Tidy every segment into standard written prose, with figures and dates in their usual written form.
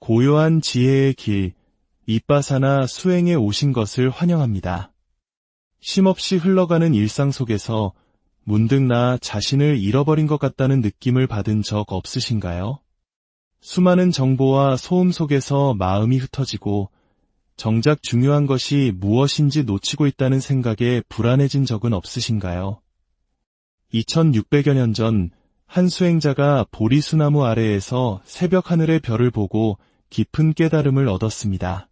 고요한 지혜의 길, 윗바사나 수행에 오신 것을 환영합니다. 쉼없이 흘러가는 일상 속에서 문득 나 자신을 잃어버린 것 같다는 느낌을 받은 적 없으신가요? 수많은 정보와 소음 속에서 마음이 흩어지고 정작 중요한 것이 무엇인지 놓치고 있다는 생각에 불안해진 적은 없으신가요? 2600여 년 전 한 수행자가 보리수나무 아래에서 새벽 하늘의 별을 보고 깊은 깨달음을 얻었습니다.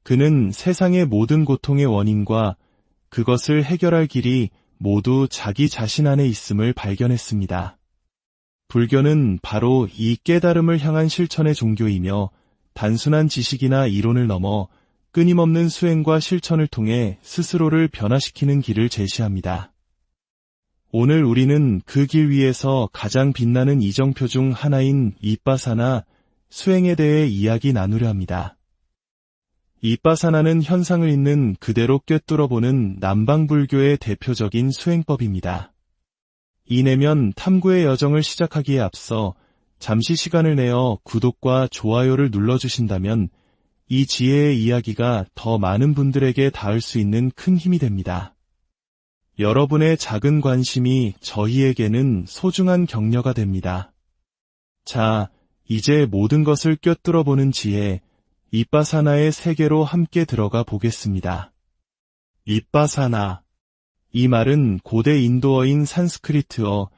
그는 세상의 모든 고통의 원인과 그것을 해결할 길이 모두 자기 자신 안에 있음을 발견했습니다. 불교는 바로 이 깨달음을 향한 실천의 종교이며 단순한 지식이나 이론을 넘어 끊임없는 수행과 실천을 통해 스스로를 변화시키는 길을 제시합니다. 오늘 우리는 그 길 위에서 가장 빛나는 이정표 중 하나인 윗바사나 수행에 대해 이야기 나누려 합니다. 윗바사나는 현상을 있는 그대로 꿰뚫어보는 남방불교의 대표적인 수행법입니다. 이내면 탐구의 여정을 시작하기에 앞서 잠시 시간을 내어 구독과 좋아요를 눌러주신다면 이 지혜의 이야기가 더 많은 분들에게 닿을 수 있는 큰 힘이 됩니다. 여러분의 작은 관심이 저희에게는 소중한 격려가 됩니다. 자, 이제 모든 것을 꿰뚫어보는 지혜, 윗바사나의 세계로 함께 들어가 보겠습니다. 윗바사나. 이 말은 고대 인도어인 산스크리트어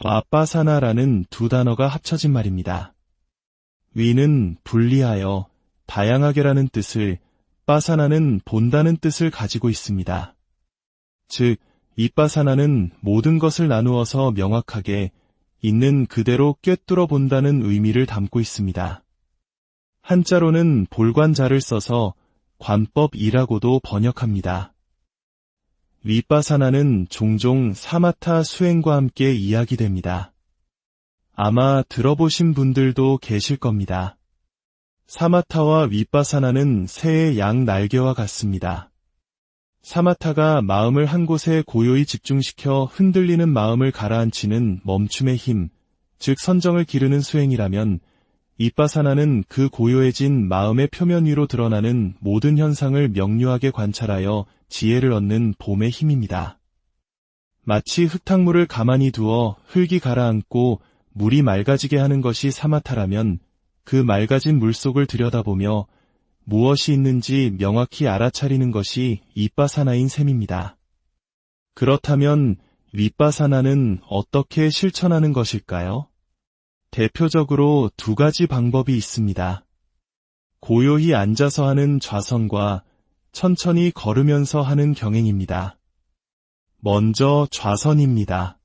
와빠사나라는 두 단어가 합쳐진 말입니다. 위는 분리하여, 다양하게라는 뜻을, 빠사나는 본다는 뜻을 가지고 있습니다. 즉, 윗바사나는 모든 것을 나누어서 명확하게 있는 그대로 꿰뚫어 본다는 의미를 담고 있습니다. 한자로는 볼관자를 써서 관법이라고도 번역합니다. 윗바사나는 종종 사마타 수행과 함께 이야기됩니다. 아마 들어보신 분들도 계실 겁니다. 사마타와 윗바사나는 새의 양 날개와 같습니다. 사마타가 마음을 한 곳에 고요히 집중시켜 흔들리는 마음을 가라앉히는 멈춤의 힘, 즉 선정을 기르는 수행이라면 윗바사나는 그 고요해진 마음의 표면 위로 드러나는 모든 현상을 명료하게 관찰하여 지혜를 얻는 봄의 힘입니다. 마치 흙탕물을 가만히 두어 흙이 가라앉고 물이 맑아지게 하는 것이 사마타라면 그 맑아진 물속을 들여다보며 무엇이 있는지 명확히 알아차리는 것이 윗바사나인 셈입니다. 그렇다면 윗바사나는 어떻게 실천하는 것일까요? 대표적으로 두 가지 방법이 있습니다. 고요히 앉아서 하는 좌선과 천천히 걸으면서 하는 경행입니다. 먼저 좌선입니다.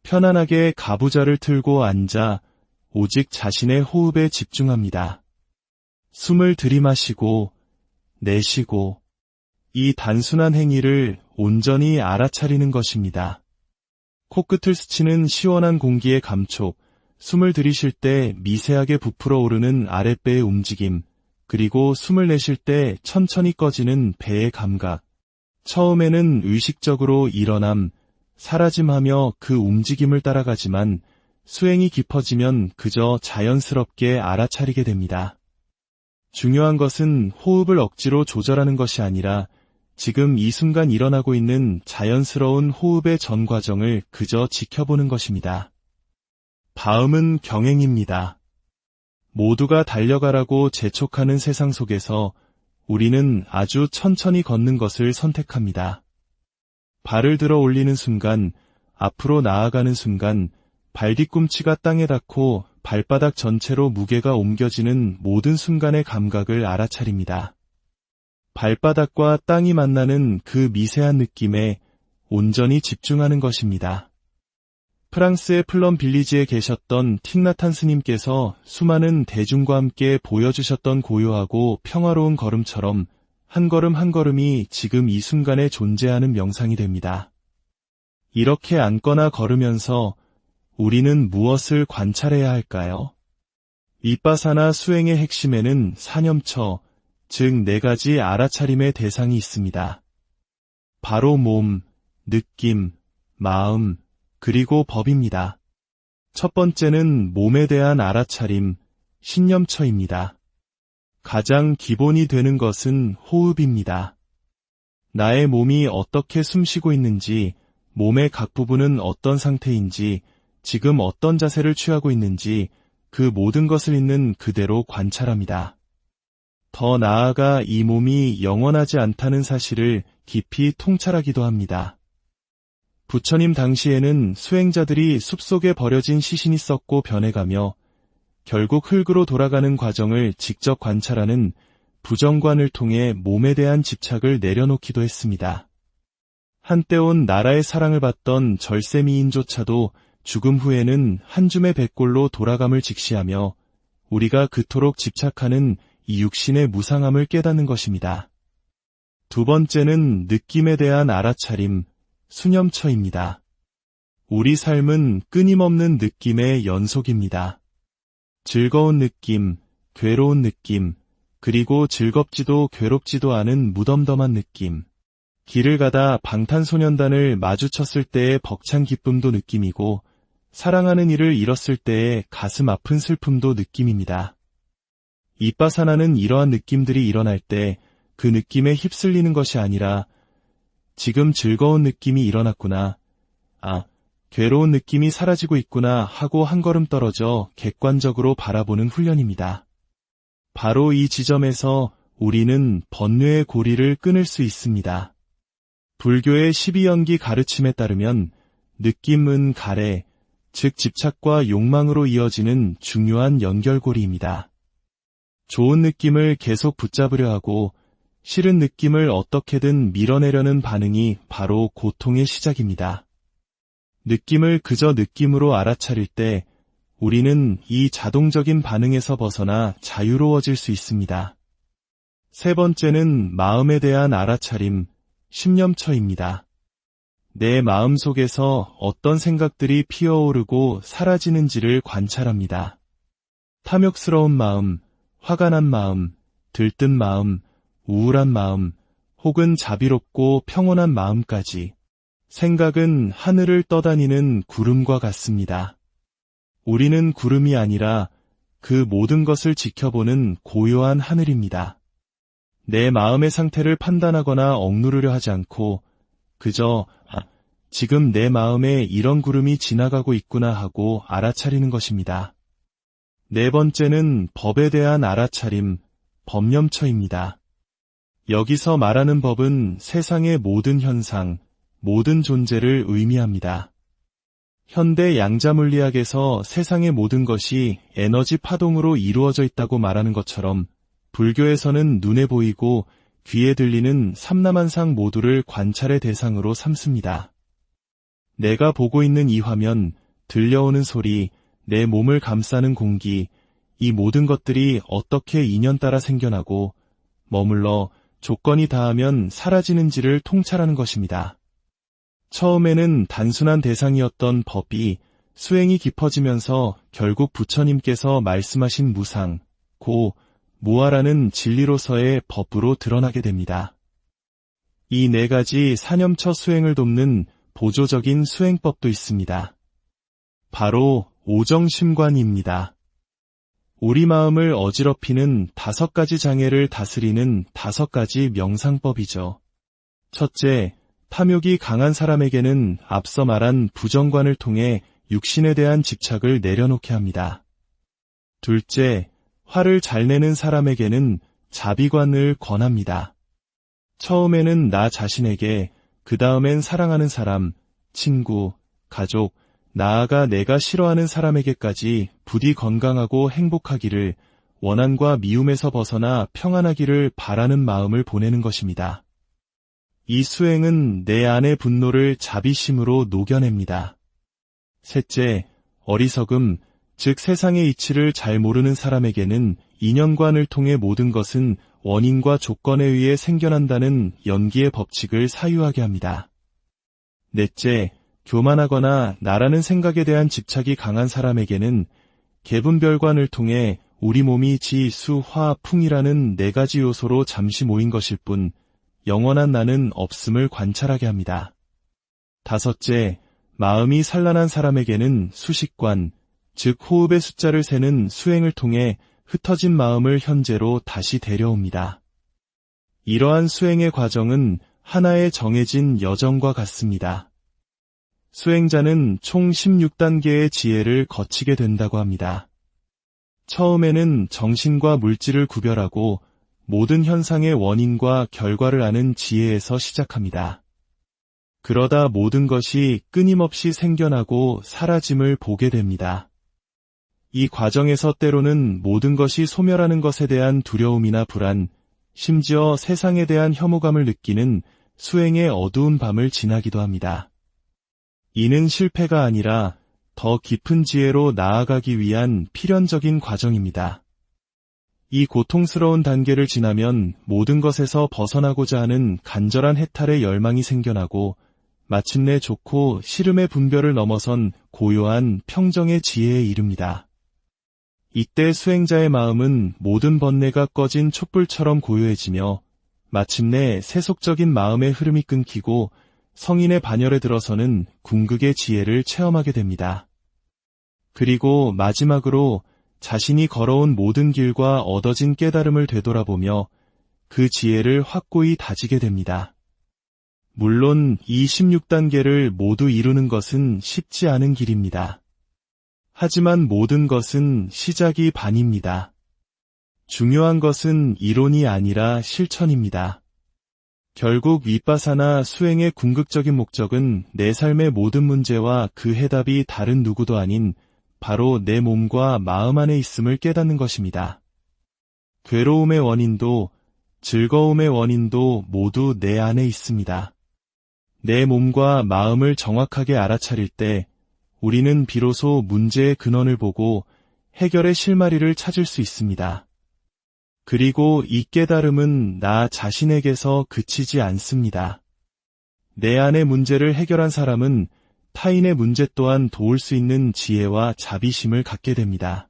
편안하게 가부좌를 틀고 앉아 오직 자신의 호흡에 집중합니다. 숨을 들이마시고 내쉬고 이 단순한 행위를 온전히 알아차리는 것입니다. 코끝을 스치는 시원한 공기의 감촉, 숨을 들이쉴 때 미세하게 부풀어 오르는 아랫배의 움직임, 그리고 숨을 내쉴 때 천천히 꺼지는 배의 감각. 처음에는 의식적으로 일어남, 사라짐하며 그 움직임을 따라가지만 수행이 깊어지면 그저 자연스럽게 알아차리게 됩니다. 중요한 것은 호흡을 억지로 조절하는 것이 아니라 지금 이 순간 일어나고 있는 자연스러운 호흡의 전 과정을 그저 지켜보는 것입니다. 다음은 경행입니다. 모두가 달려가라고 재촉하는 세상 속에서 우리는 아주 천천히 걷는 것을 선택합니다. 발을 들어 올리는 순간, 앞으로 나아가는 순간, 발 뒤꿈치가 땅에 닿고 발바닥 전체로 무게가 옮겨지는 모든 순간의 감각을 알아차립니다. 발바닥과 땅이 만나는 그 미세한 느낌에 온전히 집중하는 것입니다. 프랑스의 플럼 빌리지에 계셨던 틱나탄 스님께서 수많은 대중과 함께 보여주셨던 고요하고 평화로운 걸음처럼 한 걸음 한 걸음이 지금 이 순간에 존재하는 명상이 됩니다. 이렇게 앉거나 걸으면서 우리는 무엇을 관찰해야 할까요? 윗바사나 수행의 핵심에는 사념처, 즉 네 가지 알아차림의 대상이 있습니다. 바로 몸, 느낌, 마음, 그리고 법입니다. 첫 번째는 몸에 대한 알아차림, 신념처입니다. 가장 기본이 되는 것은 호흡입니다. 나의 몸이 어떻게 숨쉬고 있는지, 몸의 각 부분은 어떤 상태인지, 지금 어떤 자세를 취하고 있는지 그 모든 것을 있는 그대로 관찰합니다. 더 나아가 이 몸이 영원하지 않다는 사실을 깊이 통찰하기도 합니다. 부처님 당시에는 수행자들이 숲속에 버려진 시신이 썩고 변해가며 결국 흙으로 돌아가는 과정을 직접 관찰하는 부정관을 통해 몸에 대한 집착을 내려놓기도 했습니다. 한때 온 나라의 사랑을 받던 절세미인조차도 죽음 후에는 한 줌의 백골로 돌아감을 직시하며 우리가 그토록 집착하는 이 육신의 무상함을 깨닫는 것입니다. 두 번째는 느낌에 대한 알아차림, 수념처입니다. 우리 삶은 끊임없는 느낌의 연속입니다. 즐거운 느낌, 괴로운 느낌, 그리고 즐겁지도 괴롭지도 않은 무덤덤한 느낌. 길을 가다 방탄소년단을 마주쳤을 때의 벅찬 기쁨도 느낌이고 사랑하는 이를 잃었을 때의 가슴 아픈 슬픔도 느낌입니다. 이빠사나는 이러한 느낌들이 일어날 때 그 느낌에 휩쓸리는 것이 아니라 지금 즐거운 느낌이 일어났구나, 괴로운 느낌이 사라지고 있구나 하고 한 걸음 떨어져 객관적으로 바라보는 훈련입니다. 바로 이 지점에서 우리는 번뇌의 고리를 끊을 수 있습니다. 불교의 12연기 가르침에 따르면 느낌은 가래, 즉 집착과 욕망으로 이어지는 중요한 연결고리입니다. 좋은 느낌을 계속 붙잡으려 하고 싫은 느낌을 어떻게든 밀어내려는 반응이 바로 고통의 시작입니다. 느낌을 그저 느낌으로 알아차릴 때 우리는 이 자동적인 반응에서 벗어나 자유로워질 수 있습니다. 세 번째는 마음에 대한 알아차림, 심념처입니다. 내 마음 속에서 어떤 생각들이 피어오르고 사라지는지를 관찰합니다. 탐욕스러운 마음, 화가 난 마음, 들뜬 마음, 우울한 마음, 혹은 자비롭고 평온한 마음까지. 생각은 하늘을 떠다니는 구름과 같습니다. 우리는 구름이 아니라 그 모든 것을 지켜보는 고요한 하늘입니다. 내 마음의 상태를 판단하거나 억누르려 하지 않고 그저 지금 내 마음에 이런 구름이 지나가고 있구나 하고 알아차리는 것입니다. 네 번째는 법에 대한 알아차림, 법념처입니다. 여기서 말하는 법은 세상의 모든 현상, 모든 존재를 의미합니다. 현대 양자물리학에서 세상의 모든 것이 에너지 파동으로 이루어져 있다고 말하는 것처럼 불교에서는 눈에 보이고 귀에 들리는 삼라만상 모두를 관찰의 대상으로 삼습니다. 내가 보고 있는 이 화면, 들려오는 소리, 내 몸을 감싸는 공기, 이 모든 것들이 어떻게 인연따라 생겨나고 머물러 조건이 닿으면 사라지는지를 통찰하는 것입니다. 처음에는 단순한 대상이었던 법이 수행이 깊어지면서 결국 부처님께서 말씀하신 무상, 고, 무아라는 진리로서의 법으로 드러나게 됩니다. 이 네 가지 사념처 수행을 돕는 보조적인 수행법도 있습니다. 바로 오정심관입니다. 우리 마음을 어지럽히는 5가지 장애를 다스리는 5가지 명상법이죠. 첫째, 탐욕이 강한 사람에게는 앞서 말한 부정관을 통해 육신에 대한 집착을 내려놓게 합니다. 둘째, 화를 잘 내는 사람에게는 자비관을 권합니다. 처음에는 나 자신에게, 그 다음엔 사랑하는 사람, 친구, 가족, 나아가 내가 싫어하는 사람에게까지 부디 건강하고 행복하기를, 원한과 미움에서 벗어나 평안하기를 바라는 마음을 보내는 것입니다. 이 수행은 내 안의 분노를 자비심으로 녹여냅니다. 셋째, 어리석음, 즉 세상의 이치를 잘 모르는 사람에게는 인연관을 통해 모든 것은 원인과 조건에 의해 생겨난다는 연기의 법칙을 사유하게 합니다. 넷째, 교만하거나 나라는 생각에 대한 집착이 강한 사람에게는 개분별관을 통해 우리 몸이 지, 수, 화, 풍이라는 4가지 요소로 잠시 모인 것일 뿐 영원한 나는 없음을 관찰하게 합니다. 다섯째, 마음이 산란한 사람에게는 수식관, 즉 호흡의 숫자를 세는 수행을 통해 흩어진 마음을 현재로 다시 데려옵니다. 이러한 수행의 과정은 하나의 정해진 여정과 같습니다. 수행자는 총 16단계의 지혜를 거치게 된다고 합니다. 처음에는 정신과 물질을 구별하고 모든 현상의 원인과 결과를 아는 지혜에서 시작합니다. 그러다 모든 것이 끊임없이 생겨나고 사라짐을 보게 됩니다. 이 과정에서 때로는 모든 것이 소멸하는 것에 대한 두려움이나 불안, 심지어 세상에 대한 혐오감을 느끼는 수행의 어두운 밤을 지나기도 합니다. 이는 실패가 아니라 더 깊은 지혜로 나아가기 위한 필연적인 과정입니다. 이 고통스러운 단계를 지나면 모든 것에서 벗어나고자 하는 간절한 해탈의 열망이 생겨나고 마침내 좋고 싫음의 분별을 넘어선 고요한 평정의 지혜에 이릅니다. 이때 수행자의 마음은 모든 번뇌가 꺼진 촛불처럼 고요해지며 마침내 세속적인 마음의 흐름이 끊기고 성인의 반열에 들어서는 궁극의 지혜를 체험하게 됩니다. 그리고 마지막으로 자신이 걸어온 모든 길과 얻어진 깨달음을 되돌아보며 그 지혜를 확고히 다지게 됩니다. 물론 이 16단계를 모두 이루는 것은 쉽지 않은 길입니다. 하지만 모든 것은 시작이 반입니다. 중요한 것은 이론이 아니라 실천입니다. 결국 위빠사나 수행의 궁극적인 목적은 내 삶의 모든 문제와 그 해답이 다른 누구도 아닌 바로 내 몸과 마음 안에 있음을 깨닫는 것입니다. 괴로움의 원인도 즐거움의 원인도 모두 내 안에 있습니다. 내 몸과 마음을 정확하게 알아차릴 때 우리는 비로소 문제의 근원을 보고 해결의 실마리를 찾을 수 있습니다. 그리고 이 깨달음은 나 자신에게서 그치지 않습니다. 내 안의 문제를 해결한 사람은 타인의 문제 또한 도울 수 있는 지혜와 자비심을 갖게 됩니다.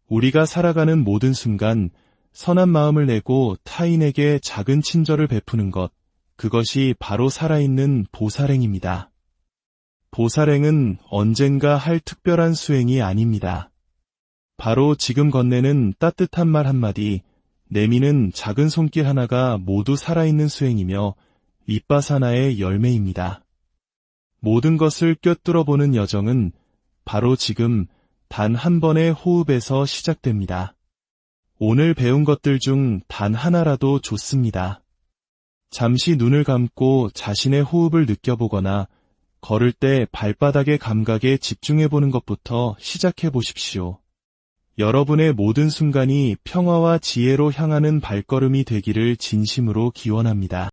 우리가 살아가는 모든 순간 선한 마음을 내고 타인에게 작은 친절을 베푸는 것, 그것이 바로 살아있는 보살행입니다. 보살행은 언젠가 할 특별한 수행이 아닙니다. 바로 지금 건네는 따뜻한 말 한마디, 내미는 작은 손길 하나가 모두 살아있는 수행이며 위빠사나의 열매입니다. 모든 것을 꿰뚫어보는 여정은 바로 지금 단 한 번의 호흡에서 시작됩니다. 오늘 배운 것들 중 단 하나라도 좋습니다. 잠시 눈을 감고 자신의 호흡을 느껴보거나 걸을 때 발바닥의 감각에 집중해보는 것부터 시작해보십시오. 여러분의 모든 순간이 평화와 지혜로 향하는 발걸음이 되기를 진심으로 기원합니다.